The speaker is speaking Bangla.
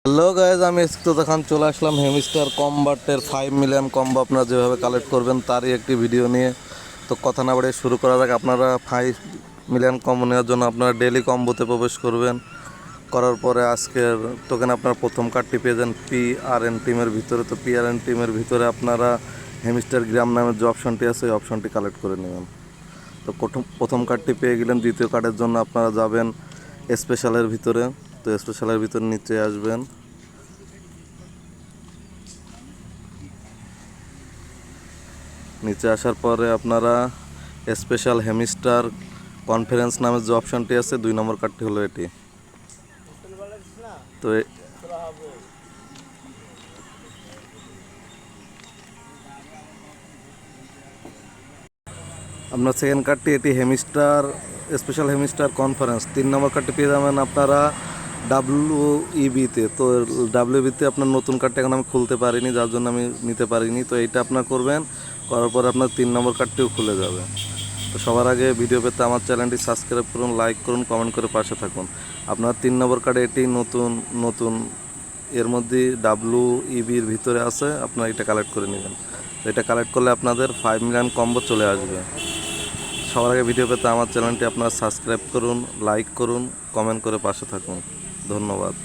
হ্যালো গাইজ, আমি ইস্তিতা খান চলে আসলাম হেমিস্টার কম্বাটের 5 মিলিয়ন কম্বো আপনারা যেভাবে কালেক্ট করবেন তারই একটি ভিডিও নিয়ে। তো কথা না বাড়িয়ে শুরু করা যাক। আপনারা 5 মিলিয়ন কম্বো নেওয়ার জন্য আপনারা ডেলি কম্বোতে প্রবেশ করবেন। করার পরে আজকের টোকেন আপনার প্রথম কার্ডটি পেয়ে যান PRN টিমের ভিতরে। তো PRN টিমের ভিতরে আপনারা হেমিস্টার গ্রাম নামের যে অপশনটি আছে ওই অপশনটি কালেক্ট করে নেবেন। তো প্রথম কার্ডটি পেয়ে গেলেন। দ্বিতীয় কার্ডের জন্য আপনারা যাবেন স্পেশালের ভিতরে। তো স্পেশালের ভিতরে নিচে আসবেন। নিচে আসার পরে আপনারা স্পেশাল হেমিস্টার কনফারেন্স নামের যে অপশনটি আছে 2 নম্বর কার্ডটি হলো এটি। তো আপনার সেকেন্ড কার্ডটি এটি হেমিস্টার স্পেশাল হেমিস্টার কনফারেন্স। 3 নম্বর কার্ডটি পেয়ে যাবেন আপনারা WEBতে। তো WEBতে আপনার নতুন কার্ডটা এখন আমি খুলতে পারিনি, যার জন্য আমি নিতে পারিনি। তো এইটা আপনার করবেন, করার পর আপনার 3 নম্বর কার্ডটিও খুলে যাবে। তো সবার আগে ভিডিও পেতে আমার চ্যানেলটি সাবস্ক্রাইব করুন, লাইক করুন, কমেন্ট করে পাশে থাকুন। আপনার 3 নম্বর কার্ডে এটি নতুন এর মধ্যে WEBর ভিতরে আছে, আপনারা এটা কালেক্ট করে নেবেন। এটা কালেক্ট করলে আপনাদের 5 মিলিয়ন কম্বো চলে আসবে। সবার আগে ভিডিও পেতে আমার চ্যানেলটি আপনারা সাবস্ক্রাইব করুন, লাইক করুন, কমেন্ট করে পাশে থাকুন। ধন্যবাদ।